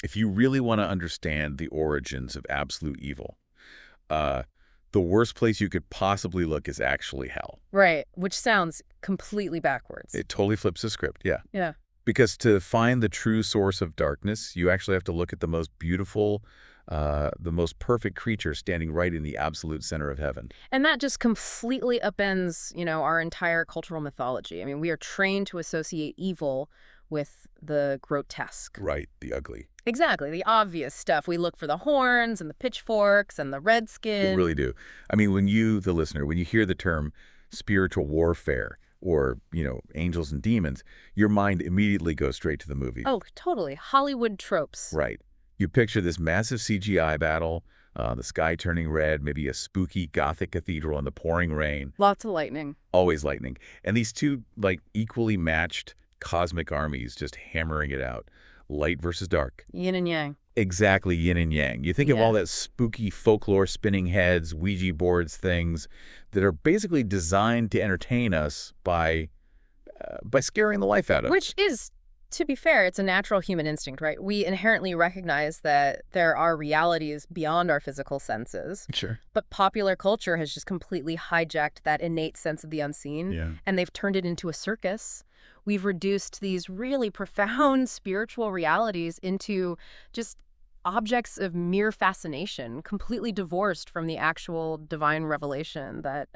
If you really want to understand the origins of absolute evil, uh, the worst place you could possibly look is actually hell. Right, which sounds completely backwards. It totally flips the script, yeah. Yeah. Because to find the true source of darkness, you actually have to look at the most beautiful, the most perfect creature standing right in the absolute center of heaven. And that just completely upends, our entire cultural mythology. I mean, we are trained to associate evil with the grotesque. Right, the ugly. Exactly, the obvious stuff. We look for the horns and the pitchforks and the red We skin. really do. I mean, when you, the listener, when you hear the term spiritual warfare or, angels and demons, your mind immediately goes straight to the movie. Oh, totally. Hollywood tropes. Right. You picture this massive CGI battle, the sky turning red, maybe a spooky Gothic cathedral in the pouring rain. Lots of lightning. Always lightning. And these two, equally matched cosmic armies just hammering it out. Light versus dark. Yin and yang. Exactly, yin and yang. You think of Yeah. all that spooky folklore, spinning heads, Ouija boards, things that are basically designed to entertain us by scaring the life out of us. Which is, to be fair, it's a natural human instinct, right? We inherently recognize that there are realities beyond our physical senses. Sure. But popular culture has just completely hijacked that innate sense of the unseen. Yeah. And they've turned it into a circus. We've reduced these really profound spiritual realities into just objects of mere fascination, completely divorced from the actual divine revelation that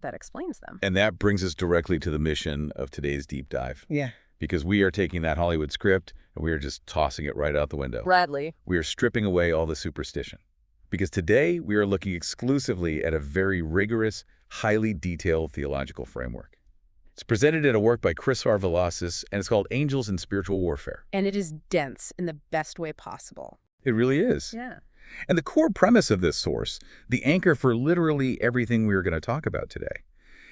explains them. And that brings us directly to the mission of today's deep dive. Yeah. Because we are taking that Hollywood script and we are just tossing it right out the window. Bradley. We are stripping away all the superstition. Because today we are looking exclusively at a very rigorous, highly detailed theological framework. It's presented in a work by Chris Varvallasis, and it's called Angels and Spiritual Warfare. And it is dense in the best way possible. It really is. Yeah. And the core premise of this source, the anchor for literally everything we're going to talk about today,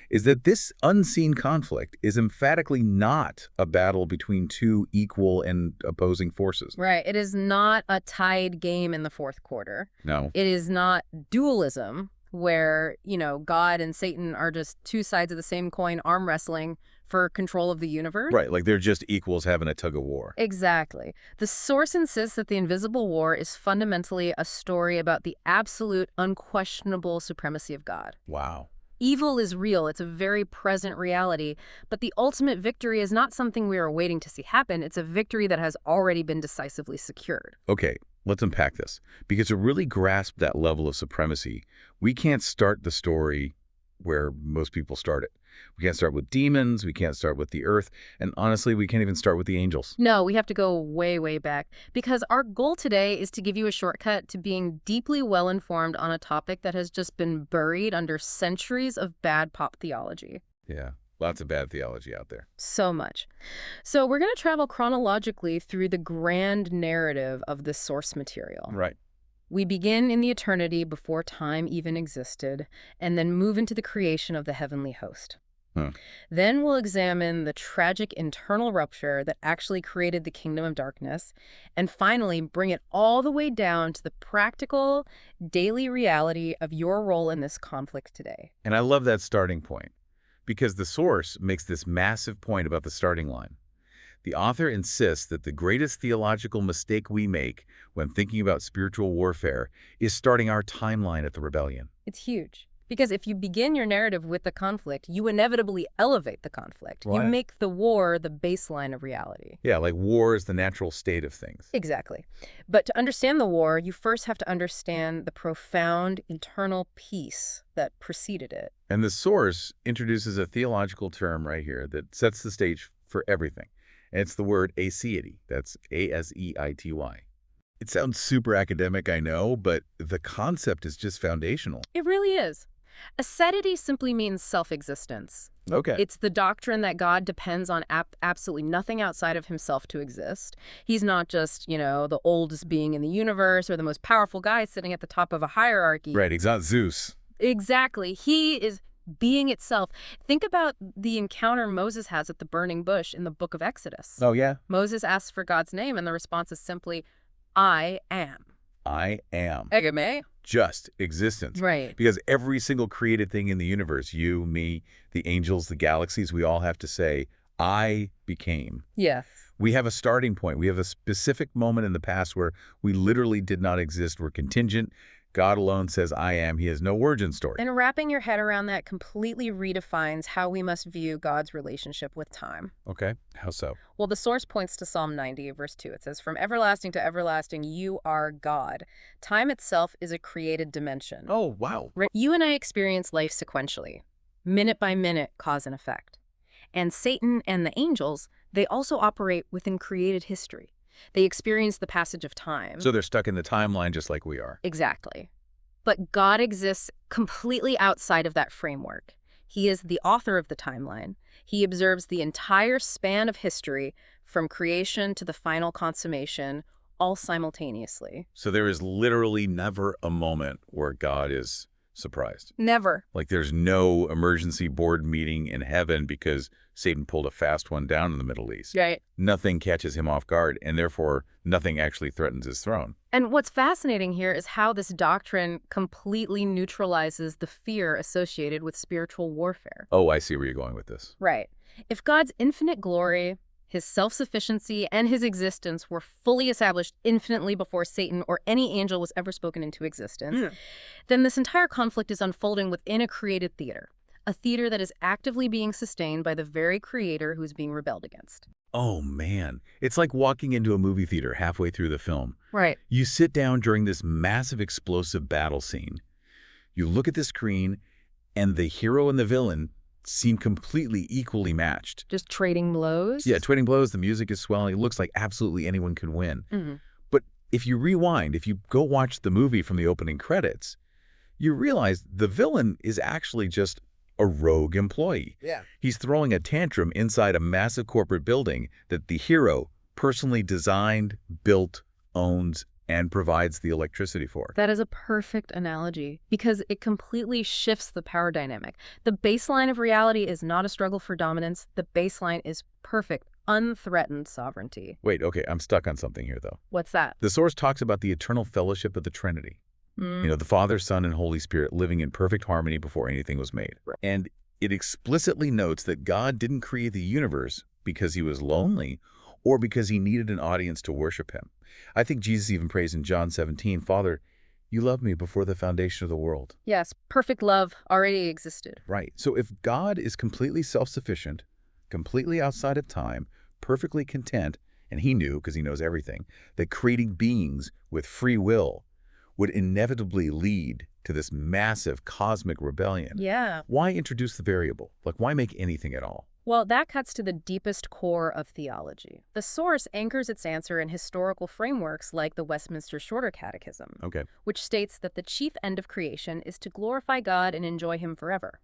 is that this unseen conflict is emphatically not a battle between two equal and opposing forces. Right. It is not a tied game in the fourth quarter. No. It is not dualism where, God and Satan are just two sides of the same coin arm wrestling for control of the universe. Right, like they're just equals having a tug of war. Exactly. The source insists that the invisible war is fundamentally a story about the absolute, unquestionable supremacy of God. Wow. Evil is real. It's a very present reality. But the ultimate victory is not something we are waiting to see happen. It's a victory that has already been decisively secured. Okay, let's unpack this. Because to really grasp that level of supremacy, we can't start the story where most people start it. We can't start with demons, we can't start with the earth, and honestly, we can't even start with the angels. No, we have to go way, way back. Because our goal today is to give you a shortcut to being deeply well-informed on a topic that has just been buried under centuries of bad pop theology. Yeah, lots of bad theology out there. So much. So we're going to travel chronologically through the grand narrative of this source material. Right. We begin in the eternity before time even existed, and then move into the creation of the heavenly host. Then we'll examine the tragic internal rupture that actually created the kingdom of darkness, and finally bring it all the way down to the practical, daily reality of your role in this conflict today. And I love that starting point, because the source makes this massive point about the starting line. The author insists that the greatest theological mistake we make when thinking about spiritual warfare is starting our timeline at the rebellion. It's huge. Because if you begin your narrative with the conflict, you inevitably elevate the conflict. Right. You make the war the baseline of reality. Yeah, like war is the natural state of things. Exactly. But to understand the war, you first have to understand the profound internal peace that preceded it. And the source introduces a theological term right here that sets the stage for everything. And it's the word aseity. That's A-S-E-I-T-Y. It sounds super academic, I know, but the concept is just foundational. It really is. Aseity simply means self-existence. Okay. It's the doctrine that God depends on absolutely nothing outside of himself to exist. He's not just, the oldest being in the universe or the most powerful guy sitting at the top of a hierarchy. Right, he's not Zeus. Exactly. He is being itself. Think about the encounter Moses has at the burning bush in the book of Exodus. Oh, yeah? Moses asks for God's name, and the response is simply, I am. I am. Egame. Just existence. Right. Because every single created thing in the universe, you, me, the angels, the galaxies, we all have to say, I became. Yes. We have a starting point. We have a specific moment in the past where we literally did not exist. We're contingent. God alone says, I am. He has no origin story. And wrapping your head around that completely redefines how we must view God's relationship with time. Okay, how so? Well, the source points to Psalm 90, verse 2. It says, "From everlasting to everlasting, you are God. Time itself is a created dimension." Oh, wow. You and I experience life sequentially, minute by minute, cause and effect. And Satan and the angels, they also operate within created history. They experience the passage of time. So they're stuck in the timeline just like we are. Exactly. But God exists completely outside of that framework. He is the author of the timeline. He observes the entire span of history, from creation to the final consummation, all simultaneously. So there is literally never a moment where God is surprised. Never. Like there's no emergency board meeting in heaven because Satan pulled a fast one down in the Middle East. Right. Nothing catches him off guard, and therefore nothing actually threatens his throne. And what's fascinating here is how this doctrine completely neutralizes the fear associated with spiritual warfare. Oh, I see where you're going with this. Right. If God's infinite glory, his self-sufficiency, and his existence were fully established infinitely before Satan or any angel was ever spoken into existence, then this entire conflict is unfolding within a created theater. A theater that is actively being sustained by the very creator who's being rebelled against. Oh, man. It's like walking into a movie theater halfway through the film. Right. You sit down during this massive explosive battle scene. You look at the screen, and the hero and the villain seem completely equally matched. Just trading blows? Yeah, trading blows, the music is swelling. It looks like absolutely anyone could win. Mm-hmm. But if you rewind, if you go watch the movie from the opening credits, you realize the villain is actually just a rogue employee. Yeah. He's throwing a tantrum inside a massive corporate building that the hero personally designed, built, owns, and provides the electricity for. That is a perfect analogy because it completely shifts the power dynamic. The baseline of reality is not a struggle for dominance. The baseline is perfect, unthreatened sovereignty. Wait, okay, I'm stuck on something here, though. What's that? The source talks about the eternal fellowship of the Trinity. You know, the Father, Son, and Holy Spirit living in perfect harmony before anything was made. Right. And it explicitly notes that God didn't create the universe because he was lonely or because he needed an audience to worship him. I think Jesus even prays in John 17, Father, you loved me before the foundation of the world. Yes, perfect love already existed. Right. So if God is completely self-sufficient, completely outside of time, perfectly content, and he knew, because he knows everything, that creating beings with free will would inevitably lead to this massive cosmic rebellion. Yeah. Why introduce the variable? Like, why make anything at all? Well, that cuts to the deepest core of theology. The source anchors its answer in historical frameworks like the Westminster Shorter Catechism, Okay. which states that the chief end of creation is to glorify God and enjoy him forever.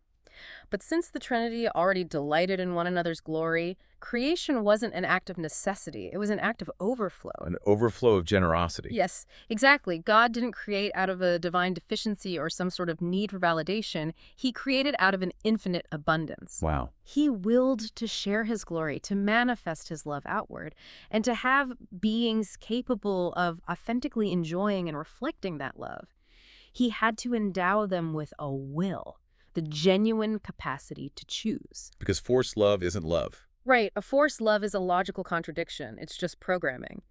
But since the Trinity already delighted in one another's glory, creation wasn't an act of necessity. It was an act of overflow. An overflow of generosity. Yes, exactly. God didn't create out of a divine deficiency or some sort of need for validation. He created out of an infinite abundance. Wow. He willed to share his glory, to manifest his love outward, and to have beings capable of authentically enjoying and reflecting that love. He had to endow them with a will, the genuine capacity to choose. Because forced love isn't love. Right, a forced love is a logical contradiction. It's just programming.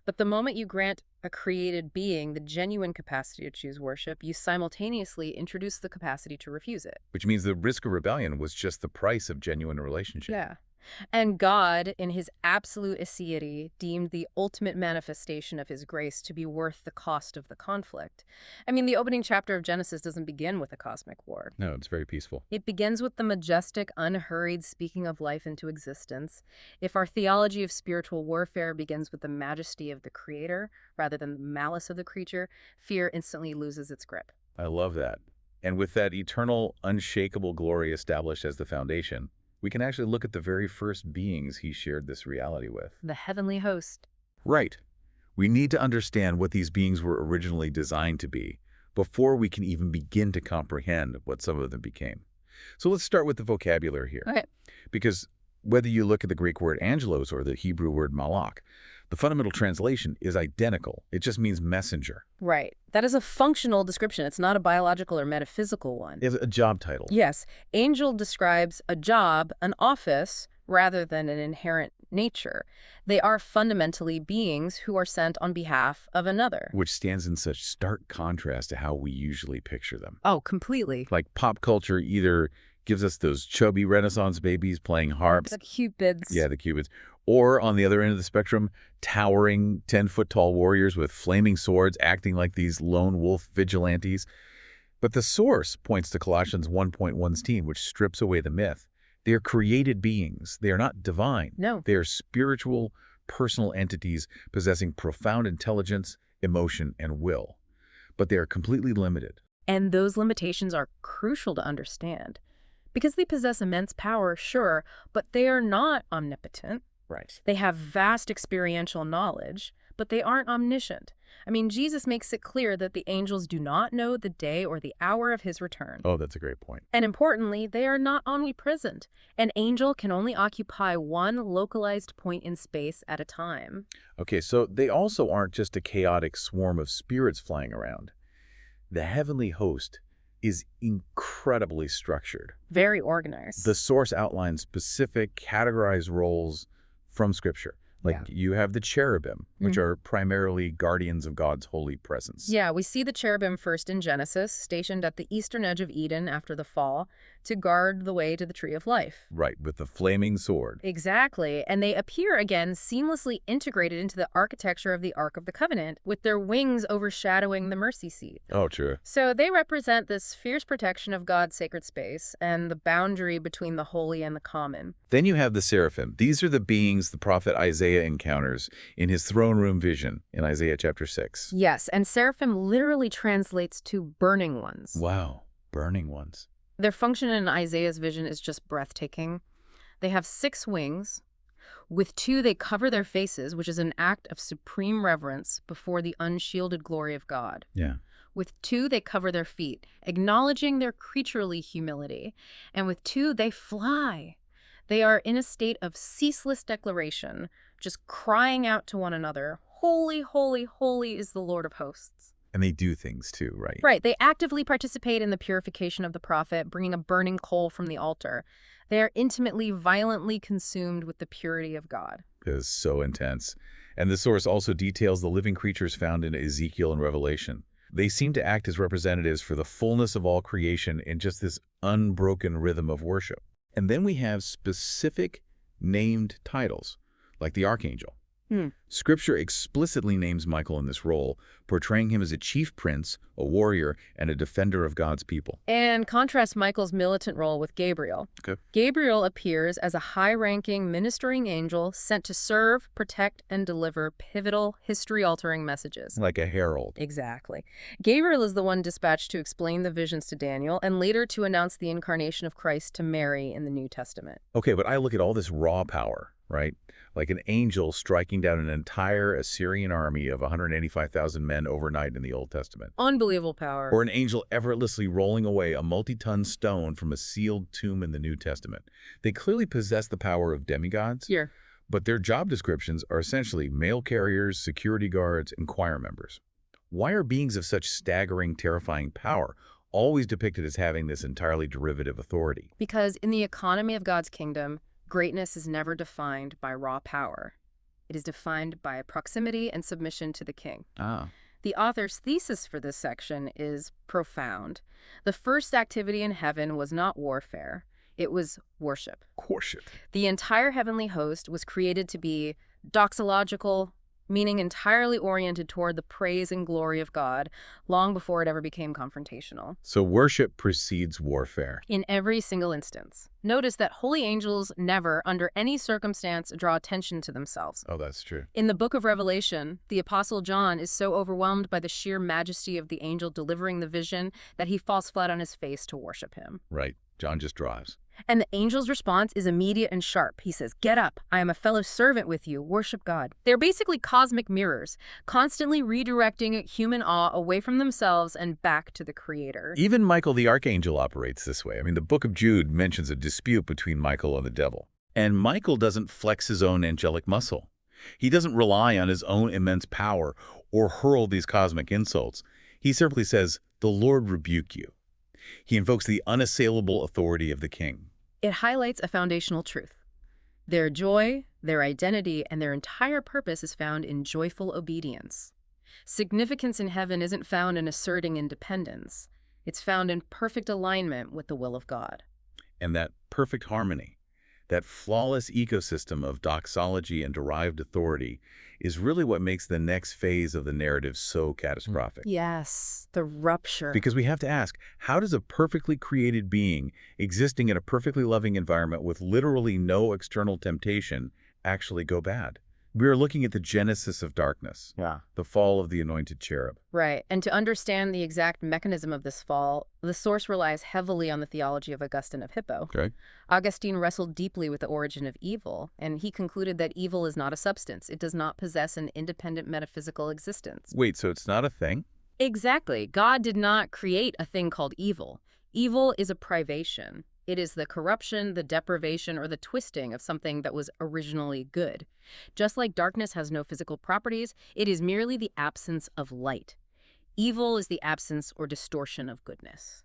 But the moment you grant a created being the genuine capacity to choose worship, you simultaneously introduce the capacity to refuse it. Which means the risk of rebellion was just the price of genuine relationship. Yeah. And God, in his absolute aseity, deemed the ultimate manifestation of his grace to be worth the cost of the conflict. I mean, the opening chapter of Genesis doesn't begin with a cosmic war. No, it's very peaceful. It begins with the majestic, unhurried speaking of life into existence. If our theology of spiritual warfare begins with the majesty of the Creator rather than the malice of the creature, fear instantly loses its grip. I love that. And with that eternal, unshakable glory established as the foundation, we can actually look at the very first beings he shared this reality with. The heavenly host. Right. We need to understand what these beings were originally designed to be before we can even begin to comprehend what some of them became. So let's start with the vocabulary here. Okay. Because whether you look at the Greek word angelos or the Hebrew word malach, the fundamental translation is identical. It just means messenger. Right. That is a functional description. It's not a biological or metaphysical one. It's a job title. Yes. Angel describes a job, an office, rather than an inherent nature. They are fundamentally beings who are sent on behalf of another. Which stands in such stark contrast to how we usually picture them. Oh, completely. Like pop culture either gives us those chubby Renaissance babies playing harps. The cupids. Yeah, the Cupids. Or on the other end of the spectrum, towering 10-foot-tall warriors with flaming swords acting like these lone wolf vigilantes. But the source points to Colossians 1.1's team, which strips away the myth. They are created beings. They are not divine. No. They are spiritual, personal entities possessing profound intelligence, emotion, and will. But they are completely limited. And those limitations are crucial to understand. Because they possess immense power, sure, but they are not omnipotent. Right. They have vast experiential knowledge, but they aren't omniscient. I mean, Jesus makes it clear that the angels do not know the day or the hour of his return. Oh, that's a great point. And importantly, they are not omnipresent. An angel can only occupy one localized point in space at a time. Okay, so they also aren't just a chaotic swarm of spirits flying around. The heavenly host is incredibly structured. Very organized. The source outlines specific, categorized roles from Scripture. Like you have the cherubim, which are primarily guardians of God's holy presence. Yeah, we see the cherubim first in Genesis, stationed at the eastern edge of Eden after the fall, to guard the way to the tree of life. Right, with the flaming sword. Exactly, and they appear again seamlessly integrated into the architecture of the Ark of the Covenant, with their wings overshadowing the mercy seat. Oh, true. So they represent this fierce protection of God's sacred space and the boundary between the holy and the common. Then you have the seraphim. These are the beings the prophet Isaiah encounters in his throne room vision in Isaiah chapter 6. Yes, and seraphim literally translates to burning ones. Wow, burning ones. Their function in Isaiah's vision is just breathtaking. They have 6 wings. With 2, they cover their faces, which is an act of supreme reverence before the unshielded glory of God. Yeah. With 2, they cover their feet, acknowledging their creaturely humility. And with 2, they fly. They are in a state of ceaseless declaration, just crying out to one another, "Holy, holy, holy is the Lord of hosts." And they do things too, right? Right. They actively participate in the purification of the prophet, bringing a burning coal from the altar. They are intimately, violently consumed with the purity of God. It is so intense. And the source also details the living creatures found in Ezekiel and Revelation. They seem to act as representatives for the fullness of all creation in just this unbroken rhythm of worship. And then we have specific named titles, like the archangel. Scripture explicitly names Michael in this role, portraying him as a chief prince, a warrior, and a defender of God's people. And contrast Michael's militant role with Gabriel. Okay. Gabriel appears as a high-ranking ministering angel sent to serve, protect, and deliver pivotal, history-altering messages. Like a herald. Exactly. Gabriel is the one dispatched to explain the visions to Daniel and later to announce the incarnation of Christ to Mary in the New Testament. Okay, but I look at all this raw power, right? Like an angel striking down an entire Assyrian army of 185,000 men overnight in the Old Testament. Unbelievable power. Or an angel effortlessly rolling away a multi-ton stone from a sealed tomb in the New Testament. They clearly possess the power of demigods, but their job descriptions are essentially mail carriers, security guards, and choir members. Why are beings of such staggering, terrifying power always depicted as having this entirely derivative authority? Because in the economy of God's kingdom, greatness is never defined by raw power. It is defined by proximity and submission to the king. The author's thesis for this section is profound. The first activity in heaven was not warfare. It was worship. Worship. The entire heavenly host was created to be doxological, meaning entirely oriented toward the praise and glory of God, long before it ever became confrontational. So worship precedes warfare. In every single instance. Notice that holy angels never, under any circumstance, draw attention to themselves. Oh, that's true. In the book of Revelation, the Apostle John is so overwhelmed by the sheer majesty of the angel delivering the vision that he falls flat on his face to worship him. Right. John just drives. And the angel's response is immediate and sharp. He says, "Get up. I am a fellow servant with you. Worship God." They're basically cosmic mirrors, constantly redirecting human awe away from themselves and back to the Creator. Even Michael the archangel operates this way. I mean, the book of Jude mentions a dispute between Michael and the devil. And Michael doesn't flex his own angelic muscle. He doesn't rely on his own immense power or hurl these cosmic insults. He simply says, "The Lord rebuke you." He invokes the unassailable authority of the king. It highlights a foundational truth. Their joy, Their identity and their entire purpose is found in joyful obedience. Significance in heaven isn't found in asserting independence. It's found in perfect alignment with the will of God. And that perfect harmony, that flawless ecosystem of doxology and derived authority, is really what makes the next phase of the narrative so catastrophic. Yes, the rupture. Because we have to ask, how does a perfectly created being existing in a perfectly loving environment with literally no external temptation actually go bad? We are looking at the genesis of darkness, the fall of the anointed cherub. Right, and to understand the exact mechanism of this fall, the source relies heavily on the theology of Augustine of Hippo. Okay. Augustine wrestled deeply with the origin of evil, and he concluded that evil is not a substance. It does not possess an independent metaphysical existence. Wait, so it's not a thing? Exactly. God did not create a thing called evil. Evil is a privation. It is the corruption, the deprivation, or the twisting of something that was originally good. Just like darkness has no physical properties, it is merely the absence of light. Evil is the absence or distortion of goodness.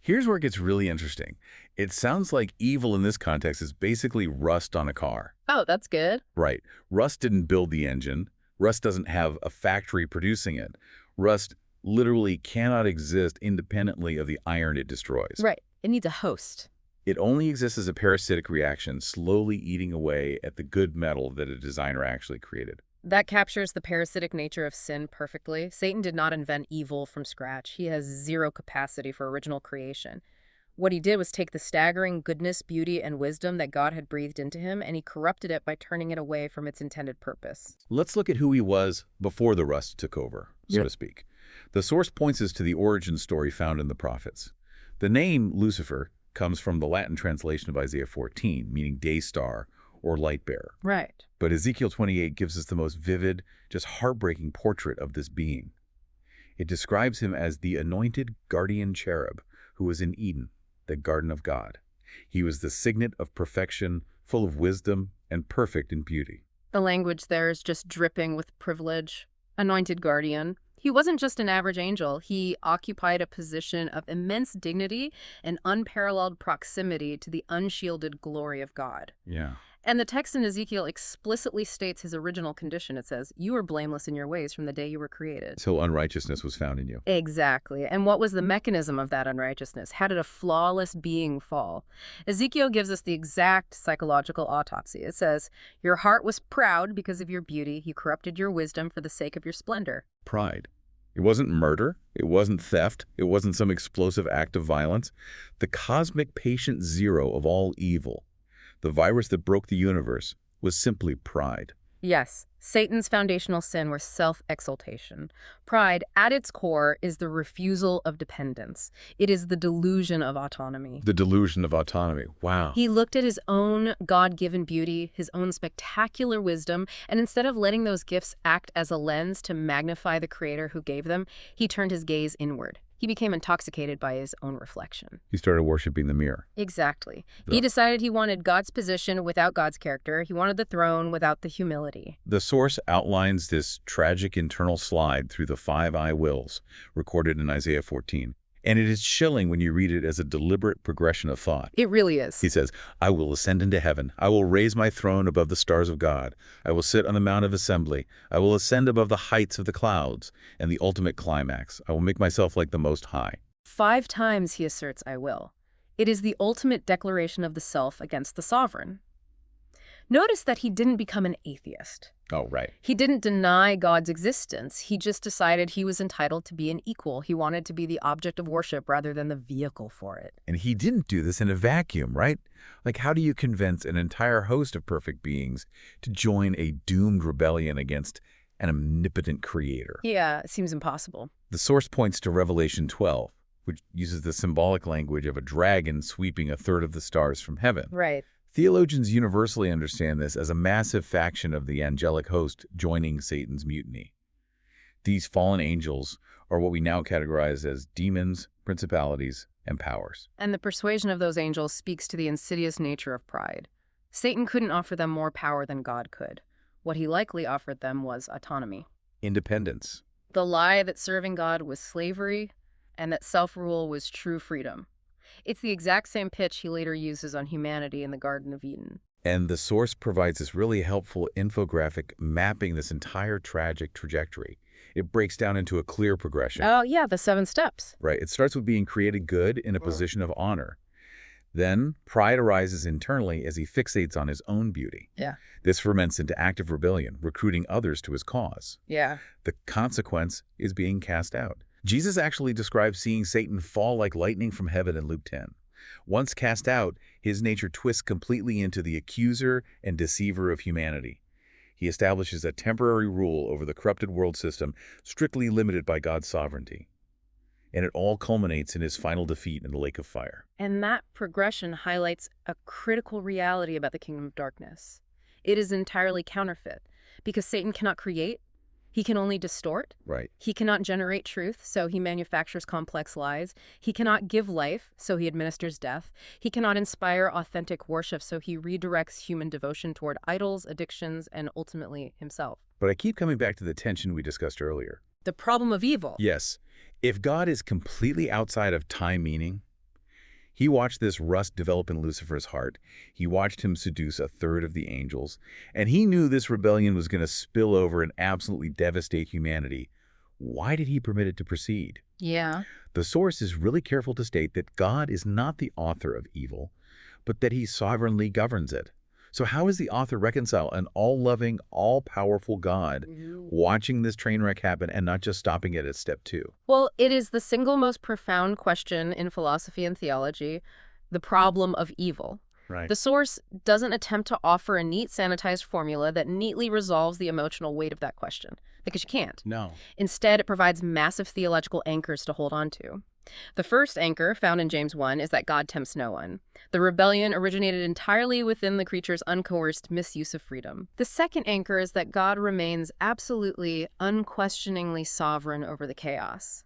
Here's where it gets really interesting. It sounds like evil in this context is basically rust on a car. Oh, that's good. Right. Rust didn't build the engine. Rust doesn't have a factory producing it. Rust literally cannot exist independently of the iron it destroys. Right. It needs a host. It only exists as a parasitic reaction, slowly eating away at the good metal that a designer actually created. That captures the parasitic nature of sin perfectly. Satan did not invent evil from scratch. He has zero capacity for original creation. What he did was take the staggering goodness, beauty, and wisdom that God had breathed into him, and he corrupted it by turning it away from its intended purpose. Let's look at who he was before the rust took over, so to speak. The source points us to the origin story found in the prophets. The name Lucifer comes from the Latin translation of Isaiah 14, meaning day star or light bearer. Right. But Ezekiel 28 gives us the most vivid, just heartbreaking portrait of this being. It describes him as the anointed guardian cherub who was in Eden, the garden of God. He was the signet of perfection, full of wisdom and perfect in beauty. The language there is just dripping with privilege. Anointed guardian. He wasn't just an average angel. He occupied a position of immense dignity and unparalleled proximity to the unshielded glory of God. Yeah. And the text in Ezekiel explicitly states his original condition. It says, "You were blameless in your ways from the day you were created." So unrighteousness was found in you. Exactly. And what was the mechanism of that unrighteousness? How did a flawless being fall? Ezekiel gives us the exact psychological autopsy. It says, "Your heart was proud because of your beauty. You corrupted your wisdom for the sake of your splendor." Pride. It wasn't murder. It wasn't theft. It wasn't some explosive act of violence. The cosmic patient zero of all evil, the virus that broke the universe, was simply pride. Yes, Satan's foundational sin was self-exaltation. Pride, at its core, is the refusal of dependence. It is the delusion of autonomy. The delusion of autonomy. Wow. He looked at his own God-given beauty, his own spectacular wisdom, and instead of letting those gifts act as a lens to magnify the creator who gave them, he turned his gaze inward. He became intoxicated by his own reflection. He started worshiping the mirror. Exactly. Yeah. He decided he wanted God's position without God's character. He wanted the throne without the humility. The source outlines this tragic internal slide through the 5 I wills recorded in Isaiah 14. And it is chilling when you read it as a deliberate progression of thought. It really is. He says, "I will ascend into heaven. I will raise my throne above the stars of God. I will sit on the mount of assembly. I will ascend above the heights of the clouds." And the ultimate climax, "I will make myself like the Most High." 5 times he asserts, "I will." It is the ultimate declaration of the self against the sovereign. Notice that he didn't become an atheist. Oh, right. He didn't deny God's existence. He just decided he was entitled to be an equal. He wanted to be the object of worship rather than the vehicle for it. And he didn't do this in a vacuum, right? Like, how do you convince an entire host of perfect beings to join a doomed rebellion against an omnipotent creator? Yeah, it seems impossible. The source points to Revelation 12, which uses the symbolic language of a dragon sweeping a third of the stars from heaven. Right. Theologians universally understand this as a massive faction of the angelic host joining Satan's mutiny. These fallen angels are what we now categorize as demons, principalities, and powers. And the persuasion of those angels speaks to the insidious nature of pride. Satan couldn't offer them more power than God could. What he likely offered them was autonomy. Independence. The lie that serving God was slavery and that self-rule was true freedom. It's the exact same pitch he later uses on humanity in the Garden of Eden. And the source provides this really helpful infographic mapping this entire tragic trajectory. It breaks down into a clear progression, Oh, yeah, the 7 steps. right? It starts with being created good in a position of honor. Then, pride arises internally as he fixates on his own beauty. Yeah. This ferments into active rebellion, recruiting others to his cause. Yeah. The consequence is being cast out. Jesus actually describes seeing Satan fall like lightning from heaven in Luke 10. Once cast out, his nature twists completely into the accuser and deceiver of humanity. He establishes a temporary rule over the corrupted world system, strictly limited by God's sovereignty. And it all culminates in his final defeat in the lake of fire. And that progression highlights a critical reality about the kingdom of darkness. It is entirely counterfeit, because Satan cannot create, he can only distort. Right. He cannot generate truth, so he manufactures complex lies. He cannot give life, so he administers death. He cannot inspire authentic worship, so he redirects human devotion toward idols, addictions, and ultimately himself. But I keep coming back to the tension we discussed earlier. The problem of evil. Yes, if God is completely outside of time meaning, he watched this rust develop in Lucifer's heart. He watched him seduce a third of the angels, and he knew this rebellion was going to spill over and absolutely devastate humanity. Why did he permit it to proceed? Yeah. The source is really careful to state that God is not the author of evil, but that he sovereignly governs it. So how does the author reconcile an all-loving, all-powerful God watching this train wreck happen and not just stopping it at step 2? Well, it is the single most profound question in philosophy and theology, the problem of evil. Right. The source doesn't attempt to offer a neat, sanitized formula that neatly resolves the emotional weight of that question, because you can't. No. Instead, it provides massive theological anchors to hold on to. The first anchor, found in James 1, is that God tempts no one. The rebellion originated entirely within the creature's uncoerced misuse of freedom. The second anchor is that God remains absolutely, unquestioningly sovereign over the chaos.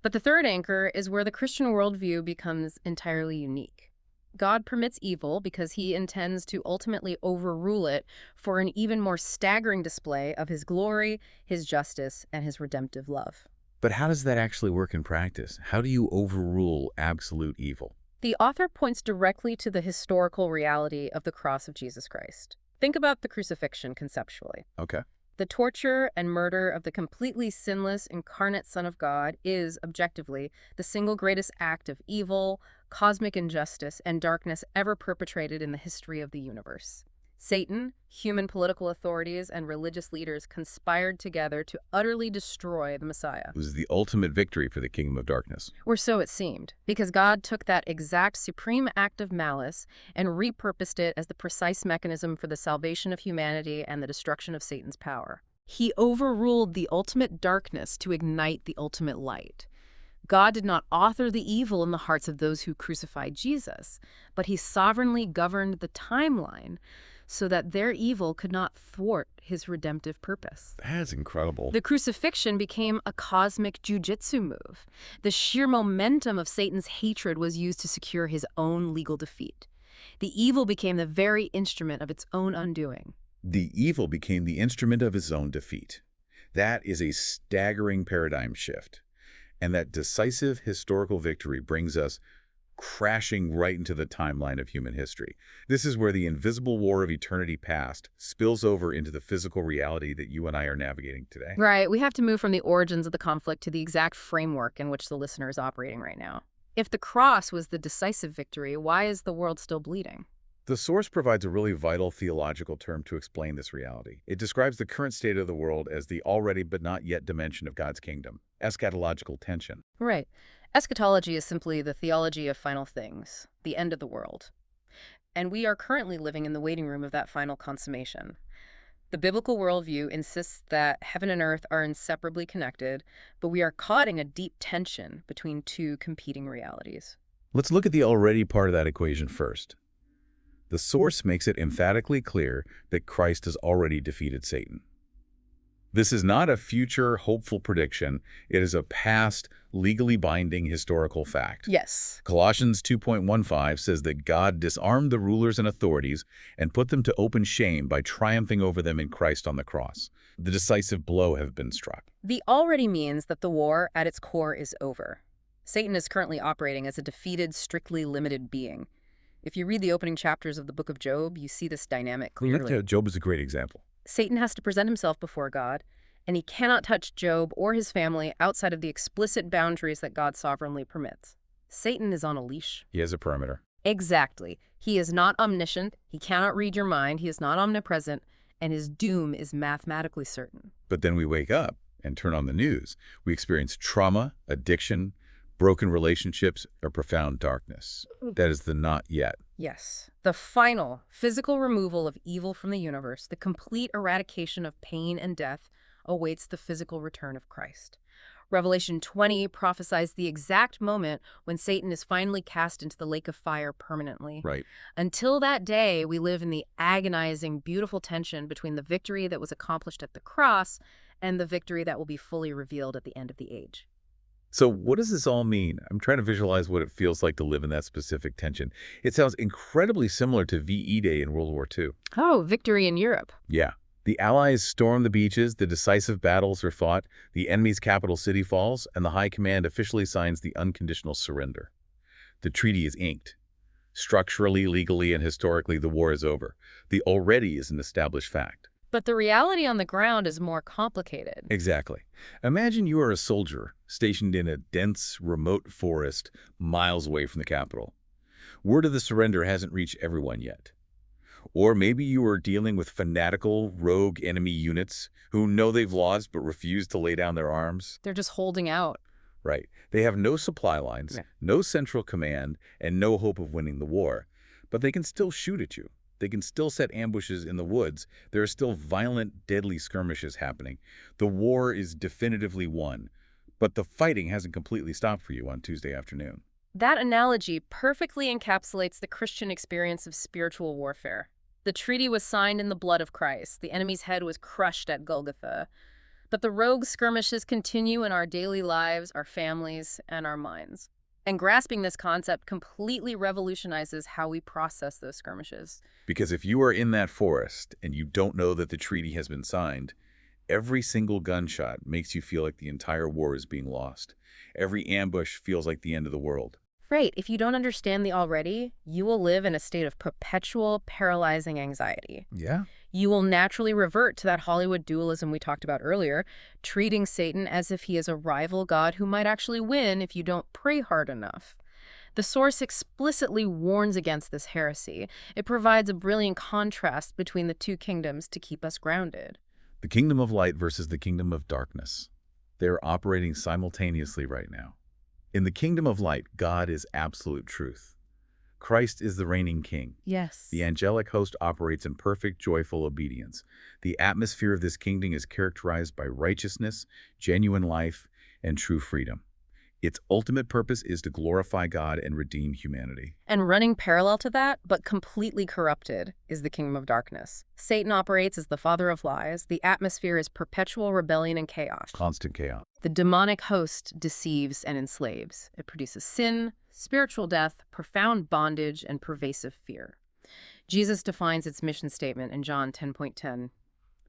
But the third anchor is where the Christian worldview becomes entirely unique. God permits evil because he intends to ultimately overrule it for an even more staggering display of his glory, his justice, and his redemptive love. But how does that actually work in practice? How do you overrule absolute evil? The author points directly to the historical reality of the cross of Jesus Christ. Think about the crucifixion conceptually. Okay. The torture and murder of the completely sinless, incarnate Son of God is, objectively, the single greatest act of evil, cosmic injustice, and darkness ever perpetrated in the history of the universe. Satan, human political authorities, and religious leaders conspired together to utterly destroy the Messiah. It was the ultimate victory for the kingdom of darkness. Or so it seemed, because God took that exact supreme act of malice and repurposed it as the precise mechanism for the salvation of humanity and the destruction of Satan's power. He overruled the ultimate darkness to ignite the ultimate light. God did not author the evil in the hearts of those who crucified Jesus, but he sovereignly governed the timeline so that their evil could not thwart his redemptive purpose. That's incredible. The crucifixion became a cosmic jujitsu move. The sheer momentum of Satan's hatred was used to secure his own legal defeat. The evil became the very instrument of its own undoing. The evil became the instrument of his own defeat. That is a staggering paradigm shift. And that decisive historical victory brings us crashing right into the timeline of human history. This is where the invisible war of eternity past spills over into the physical reality that you and I are navigating today. Right. We have to move from the origins of the conflict to the exact framework in which the listener is operating right now. If the cross was the decisive victory, why is the world still bleeding? The source provides a really vital theological term to explain this reality. It describes the current state of the world as the already but not yet dimension of God's kingdom, eschatological tension. Right. Eschatology is simply the theology of final things, the end of the world. And we are currently living in the waiting room of that final consummation. The biblical worldview insists that heaven and earth are inseparably connected, but we are caught in a deep tension between two competing realities. Let's look at the already part of that equation first. The source makes it emphatically clear that Christ has already defeated Satan. This is not a future, hopeful prediction. It is a past, legally binding historical fact. Yes. Colossians 2.15 says that God disarmed the rulers and authorities and put them to open shame by triumphing over them in Christ on the cross. The decisive blow has been struck. The already means that the war, at its core, is over. Satan is currently operating as a defeated, strictly limited being. If you read the opening chapters of the book of Job, you see this dynamic clearly. Job is a great example. Satan has to present himself before God, and he cannot touch Job or his family outside of the explicit boundaries that God sovereignly permits. Satan is on a leash. He has a perimeter. Exactly. He is not omniscient, he cannot read your mind, he is not omnipresent, and his doom is mathematically certain. But then we wake up and turn on the news. We experience trauma, addiction, broken relationships, or profound darkness. That is the not yet. Yes. The final physical removal of evil from the universe, the complete eradication of pain and death, awaits the physical return of Christ. Revelation 20 prophesies the exact moment when Satan is finally cast into the lake of fire permanently. Right. Until that day, we live in the agonizing, beautiful tension between the victory that was accomplished at the cross and the victory that will be fully revealed at the end of the age. So what does this all mean? I'm trying to visualize what it feels like to live in that specific tension. It sounds incredibly similar to VE Day in World War II. Oh, victory in Europe. Yeah. The Allies storm the beaches, the decisive battles are fought, the enemy's capital city falls, and the High Command officially signs the unconditional surrender. The treaty is inked. Structurally, legally, and historically, the war is over. The already is an established fact. But the reality on the ground is more complicated. Exactly. Imagine you are a soldier stationed in a dense, remote forest miles away from the capital. Word of the surrender hasn't reached everyone yet. Or maybe you are dealing with fanatical, rogue enemy units who know they've lost but refuse to lay down their arms. They're just holding out. Right. They have no supply lines, no central command, and no hope of winning the war. But they can still shoot at you. They can still set ambushes in the woods. There are still violent, deadly skirmishes happening. The war is definitively won, but the fighting hasn't completely stopped for you on Tuesday afternoon. That analogy perfectly encapsulates the Christian experience of spiritual warfare. The treaty was signed in the blood of Christ. The enemy's head was crushed at Golgotha. But the rogue skirmishes continue in our daily lives, our families, and our minds. And grasping this concept completely revolutionizes how we process those skirmishes. Because if you are in that forest and you don't know that the treaty has been signed, every single gunshot makes you feel like the entire war is being lost. Every ambush feels like the end of the world. Right. If you don't understand the already, you will live in a state of perpetual, paralyzing anxiety. Yeah. You will naturally revert to that Hollywood dualism we talked about earlier, treating Satan as if he is a rival god who might actually win if you don't pray hard enough. The source explicitly warns against this heresy. It provides a brilliant contrast between the two kingdoms to keep us grounded. The kingdom of light versus the kingdom of darkness. They are operating simultaneously right now. In the kingdom of light, God is absolute truth. Christ is the reigning king. Yes. The angelic host operates in perfect, joyful obedience. The atmosphere of this kingdom is characterized by righteousness, genuine life, and true freedom. Its ultimate purpose is to glorify God and redeem humanity. And running parallel to that, but completely corrupted, is the kingdom of darkness. Satan operates as the father of lies. The atmosphere is perpetual rebellion and chaos. Constant chaos. The demonic host deceives and enslaves. It produces sin, spiritual death, profound bondage, and pervasive fear. Jesus defines its mission statement in John 10:10.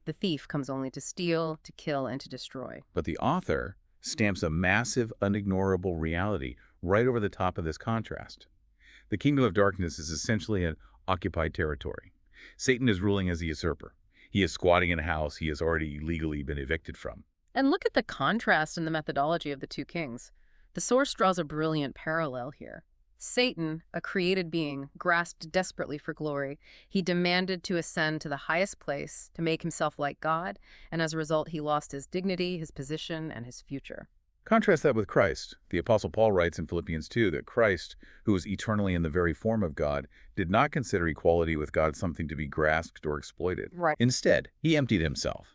The thief comes only to steal, to kill, and to destroy. But the author stamps a massive, unignorable reality right over the top of this contrast. The kingdom of darkness is essentially an occupied territory. Satan is ruling as a usurper. He is squatting in a house he has already legally been evicted from. And look at the contrast in the methodology of the two kings. The source draws a brilliant parallel here. Satan, a created being, grasped desperately for glory. He demanded to ascend to the highest place, to make himself like God, and as a result, he lost his dignity, his position, and his future. Contrast that with Christ. The Apostle Paul writes in Philippians 2 that Christ, who was eternally in the very form of God, did not consider equality with God something to be grasped or exploited. Right. Instead, he emptied himself.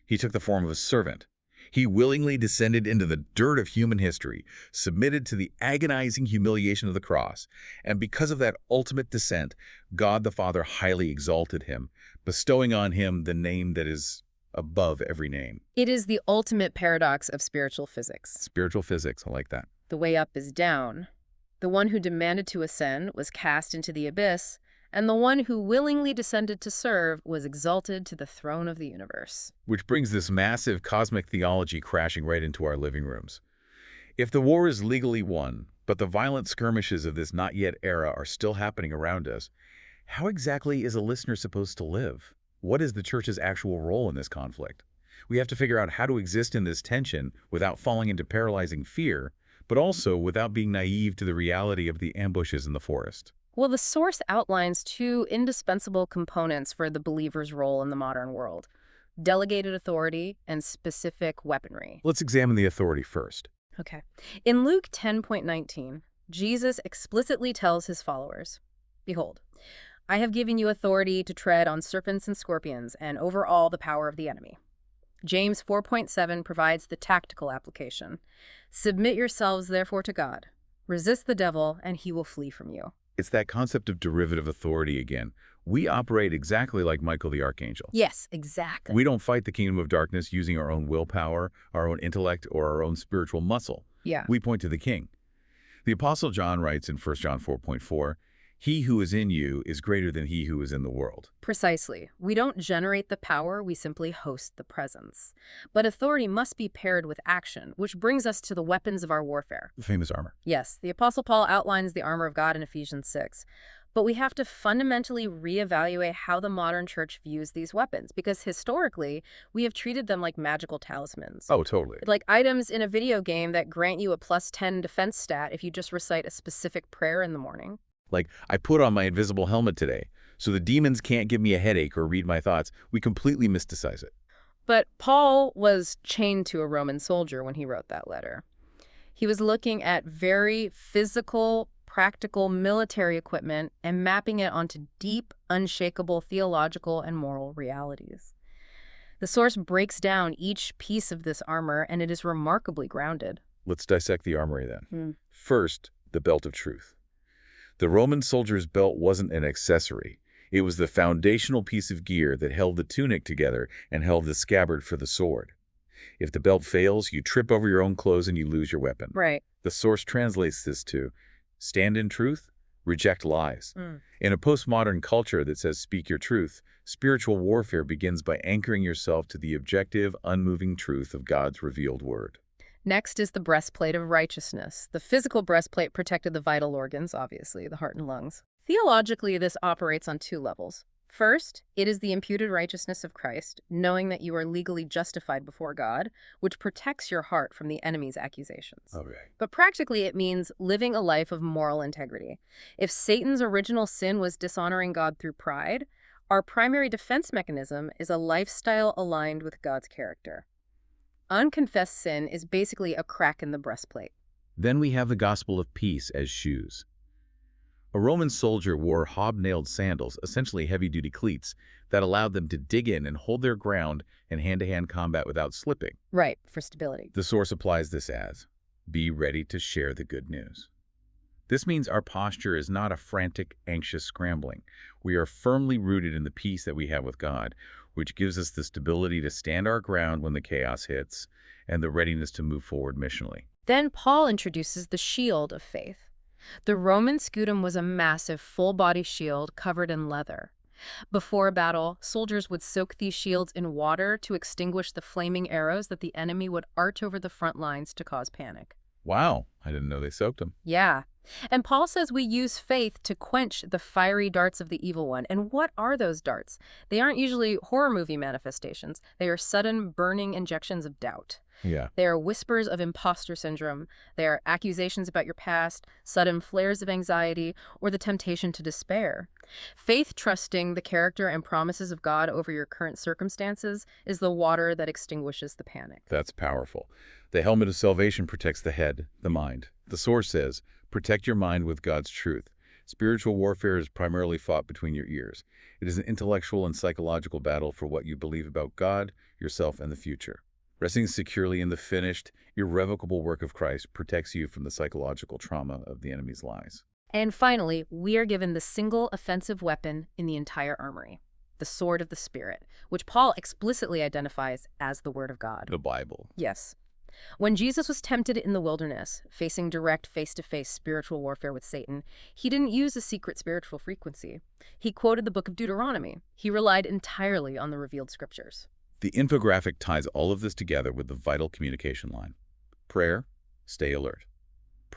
He took the form of a servant. He willingly descended into the dirt of human history, submitted to the agonizing humiliation of the cross, and because of that ultimate descent, God the Father highly exalted him, bestowing on him the name that is above every name. It is the ultimate paradox of spiritual physics. Spiritual physics, I like that. The way up is down. The one who demanded to ascend was cast into the abyss, and the one who willingly descended to serve was exalted to the throne of the universe. Which brings this massive cosmic theology crashing right into our living rooms. If the war is legally won, But the violent skirmishes of this not-yet era are still happening around us. How exactly is a listener supposed to live? What is the church's actual role in this conflict? We have to figure out how to exist in this tension without falling into paralyzing fear, but also without being naive to the reality of the ambushes in the forest. Well, the source outlines two indispensable components for the believer's role in the modern world: delegated authority and specific weaponry. Let's examine the authority first. Okay. In Luke 10:19, Jesus explicitly tells his followers, "Behold, I have given you authority to tread on serpents and scorpions and over all the power of the enemy." James 4:7 provides the tactical application. "Submit yourselves therefore to God. Resist the devil, and he will flee from you." It's that concept of derivative authority again. We operate exactly like Michael the Archangel. Yes, exactly. We don't fight the kingdom of darkness using our own willpower, our own intellect, or our own spiritual muscle. Yeah. We point to the King. The Apostle John writes in 1 John 4:4, "He who is in you is greater than he who is in the world." Precisely. We don't generate the power, we simply host the presence. But authority must be paired with action, which brings us to the weapons of our warfare. The famous armor. Yes, the Apostle Paul outlines the armor of God in Ephesians 6. But we have to fundamentally reevaluate how the modern church views these weapons, because historically, we have treated them like magical talismans. Oh, totally. Like items in a video game that grant you a +10 defense stat if you just recite a specific prayer in the morning. Like, I put on my invisible helmet today, so the demons can't give me a headache or read my thoughts. We completely mysticize it. But Paul was chained to a Roman soldier when he wrote that letter. He was looking at very physical, practical military equipment and mapping it onto deep, unshakable theological and moral realities. The source breaks down each piece of this armor, and it is remarkably grounded. Let's dissect the armory then. First, the belt of truth. The Roman soldier's belt wasn't an accessory. It was the foundational piece of gear that held the tunic together and held the scabbard for the sword. If the belt fails, you trip over your own clothes and you lose your weapon. Right. The source translates this to stand in truth, reject lies. In a postmodern culture that says speak your truth, spiritual warfare begins by anchoring yourself to the objective, unmoving truth of God's revealed word. Next is the breastplate of righteousness. The physical breastplate protected the vital organs, obviously, the heart and lungs. Theologically, this operates on two levels. First, it is the imputed righteousness of Christ, knowing that you are legally justified before God, which protects your heart from the enemy's accusations. Okay. But practically, it means living a life of moral integrity. If Satan's original sin was dishonoring God through pride, our primary defense mechanism is a lifestyle aligned with God's character. Unconfessed sin is basically a crack in the breastplate. Then we have the gospel of peace as shoes. A Roman soldier wore hobnailed sandals, essentially heavy-duty cleats, that allowed them to dig in and hold their ground in hand-to-hand combat without slipping. Right, for stability. The source applies this as, be ready to share the good news. This means our posture is not a frantic, anxious scrambling. We are firmly rooted in the peace that we have with God, which gives us the stability to stand our ground when the chaos hits and the readiness to move forward missionally. Then Paul introduces the shield of faith. The Roman scutum was a massive, full-body shield covered in leather. Before a battle, soldiers would soak these shields in water to extinguish the flaming arrows that the enemy would arch over the front lines to cause panic. Wow, I didn't know they soaked them. Yeah. And Paul says we use faith to quench the fiery darts of the evil one. And what are those darts? They aren't usually horror movie manifestations. They are sudden, burning injections of doubt. Yeah. They are whispers of imposter syndrome. They are accusations about your past, sudden flares of anxiety, or the temptation to despair. Faith, trusting the character and promises of God over your current circumstances, is the water that extinguishes the panic. That's powerful. The helmet of salvation protects the head, the mind. The source says, protect your mind with God's truth. Spiritual warfare is primarily fought between your ears. It is an intellectual and psychological battle for what you believe about God, yourself, and the future. Resting securely in the finished, irrevocable work of Christ protects you from the psychological trauma of the enemy's lies. And finally, we are given the single offensive weapon in the entire armory, the sword of the Spirit, which Paul explicitly identifies as the Word of God. The Bible. Yes. When Jesus was tempted in the wilderness, facing direct face-to-face spiritual warfare with Satan, he didn't use a secret spiritual frequency. He quoted the book of Deuteronomy. He relied entirely on the revealed scriptures. The infographic ties all of this together with the vital communication line. Prayer, stay alert.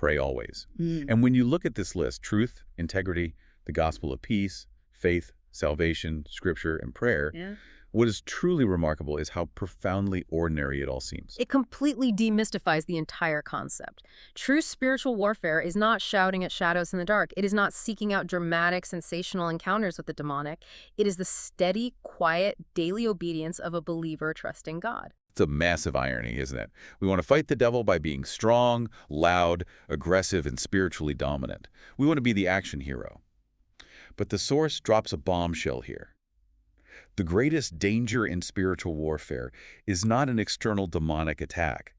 pray always. Mm. And when you look at this list, truth, integrity, the gospel of peace, faith, salvation, scripture, and prayer, Yeah. what is truly remarkable is how profoundly ordinary it all seems. It completely demystifies the entire concept. True spiritual warfare is not shouting at shadows in the dark. It is not seeking out dramatic, sensational encounters with the demonic. It is the steady, quiet, daily obedience of a believer trusting God. It's a massive irony, isn't it? We want to fight the devil by being strong, loud, aggressive, and spiritually dominant. We want to be the action hero. But the source drops a bombshell here. The greatest danger in spiritual warfare is not an external demonic attack.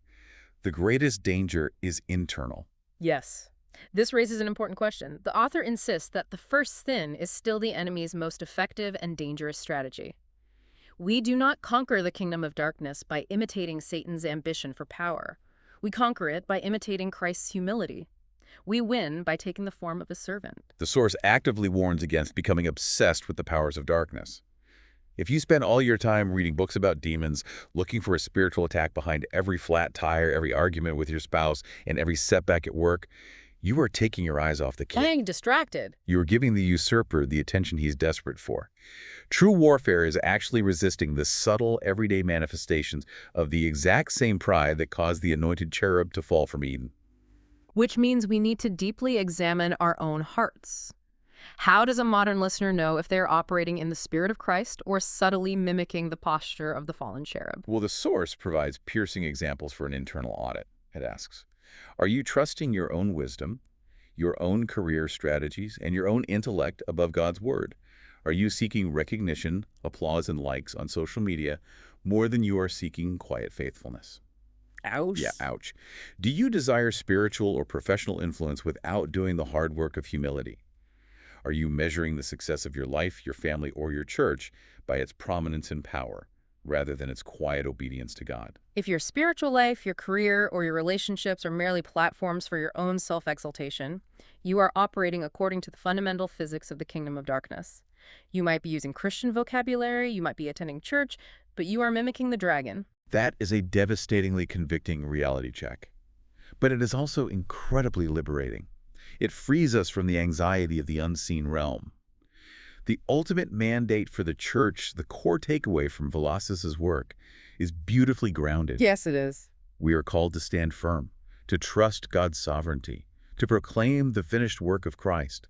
The greatest danger is internal. Yes. This raises an important question. The author insists that the first sin is still the enemy's most effective and dangerous strategy. We do not conquer the kingdom of darkness by imitating Satan's ambition for power. We conquer it by imitating Christ's humility. We win by taking the form of a servant. The source actively warns against becoming obsessed with the powers of darkness. If you spend all your time reading books about demons, looking for a spiritual attack behind every flat tire, every argument with your spouse, and every setback at work, you are taking your eyes off the king. Getting distracted. You are giving the usurper the attention he's desperate for. True warfare is actually resisting the subtle, everyday manifestations of the exact same pride that caused the anointed cherub to fall from Eden. Which means we need to deeply examine our own hearts. How does a modern listener know if they're operating in the spirit of Christ or subtly mimicking the posture of the fallen cherub? Well, the source provides piercing examples for an internal audit. It asks, are you trusting your own wisdom, your own career strategies, and your own intellect above God's word? Are you seeking recognition, applause, and likes on social media more than you are seeking quiet faithfulness? Ouch. Yeah, ouch. Do you desire spiritual or professional influence without doing the hard work of humility? Are you measuring the success of your life, your family, or your church by its prominence and power, rather than its quiet obedience to God? If your spiritual life, your career, or your relationships are merely platforms for your own self-exaltation, you are operating according to the fundamental physics of the kingdom of darkness. You might be using Christian vocabulary, you might be attending church, but you are mimicking the dragon. That is a devastatingly convicting reality check. But it is also incredibly liberating. It frees us from the anxiety of the unseen realm. The ultimate mandate for the church, the core takeaway from Velazquez's work, is beautifully grounded. Yes, it is. We are called to stand firm, to trust God's sovereignty, to proclaim the finished work of Christ,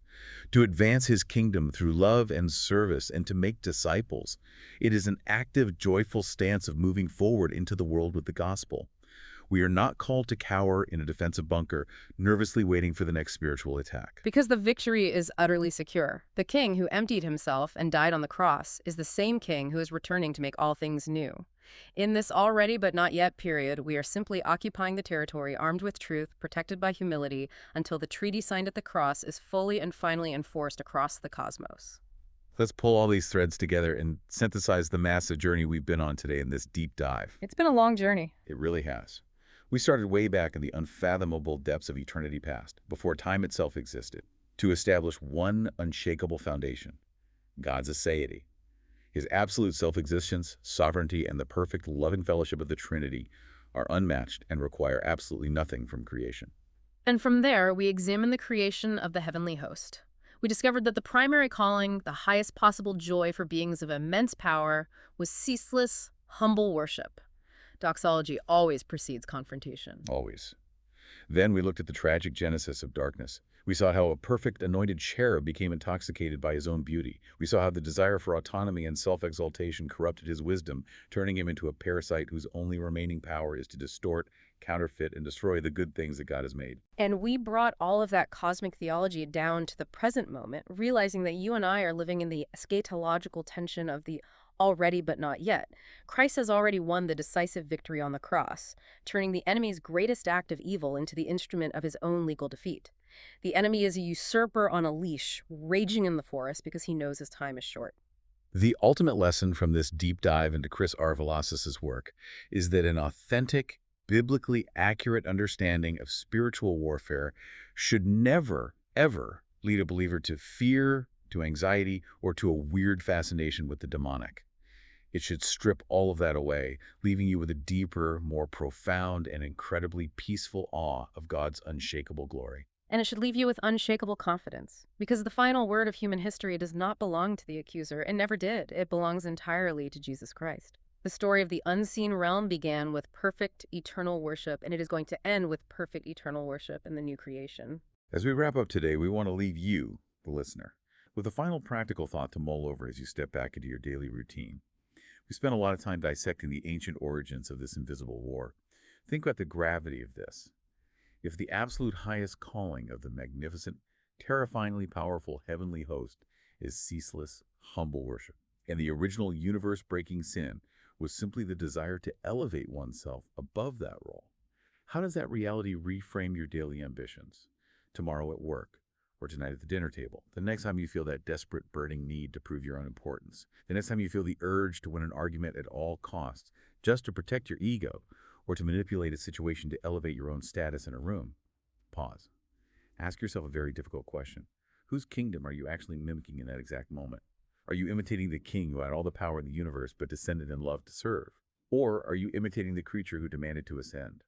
to advance his kingdom through love and service, and to make disciples. It is an active, joyful stance of moving forward into the world with the gospel. We are not called to cower in a defensive bunker, nervously waiting for the next spiritual attack. Because the victory is utterly secure. The king who emptied himself and died on the cross is the same king who is returning to make all things new. In this already but not yet period, we are simply occupying the territory armed with truth, protected by humility, until the treaty signed at the cross is fully and finally enforced across the cosmos. Let's pull all these threads together and synthesize the massive journey we've been on today in this deep dive. It's been a long journey. It really has. We started way back in the unfathomable depths of eternity past, before time itself existed, to establish one unshakable foundation: God's aseity. His absolute self-existence, sovereignty, and the perfect loving fellowship of the Trinity are unmatched and require absolutely nothing from creation. And from there, we examine the creation of the heavenly host. We discovered that the primary calling, the highest possible joy for beings of immense power, was ceaseless, humble worship. Doxology always precedes confrontation. Always. Then we looked at the tragic genesis of darkness. We saw how a perfect anointed cherub became intoxicated by his own beauty. We saw how the desire for autonomy and self-exaltation corrupted his wisdom, turning him into a parasite whose only remaining power is to distort, counterfeit, and destroy the good things that God has made. And we brought all of that cosmic theology down to the present moment, realizing that you and I are living in the eschatological tension of the already but not yet. Christ has already won the decisive victory on the cross, turning the enemy's greatest act of evil into the instrument of his own legal defeat. The enemy is a usurper on a leash, raging in the forest because he knows his time is short. The ultimate lesson from this deep dive into Chris R. Velazquez's work is that an authentic, biblically accurate understanding of spiritual warfare should never, ever lead a believer to fear, to anxiety, or to a weird fascination with the demonic. It should strip all of that away, leaving you with a deeper, more profound, and incredibly peaceful awe of God's unshakable glory. And it should leave you with unshakable confidence. Because the final word of human history does not belong to the accuser, and never did. It belongs entirely to Jesus Christ. The story of the unseen realm began with perfect eternal worship, and it is going to end with perfect eternal worship in the new creation. As we wrap up today, we want to leave you, the listener, with a final practical thought to mull over as you step back into your daily routine. We spent a lot of time dissecting the ancient origins of this invisible war. Think about the gravity of this. If the absolute highest calling of the magnificent, terrifyingly powerful heavenly host is ceaseless, humble worship, and the original universe-breaking sin was simply the desire to elevate oneself above that role, how does that reality reframe your daily ambitions? Tomorrow at work, or tonight at the dinner table, the next time you feel that desperate, burning need to prove your own importance, the next time you feel the urge to win an argument at all costs, just to protect your ego, or to manipulate a situation to elevate your own status in a room. Pause. Ask yourself a very difficult question. Whose kingdom are you actually mimicking in that exact moment? Are you imitating the king who had all the power in the universe but descended in love to serve? Or are you imitating the creature who demanded to ascend?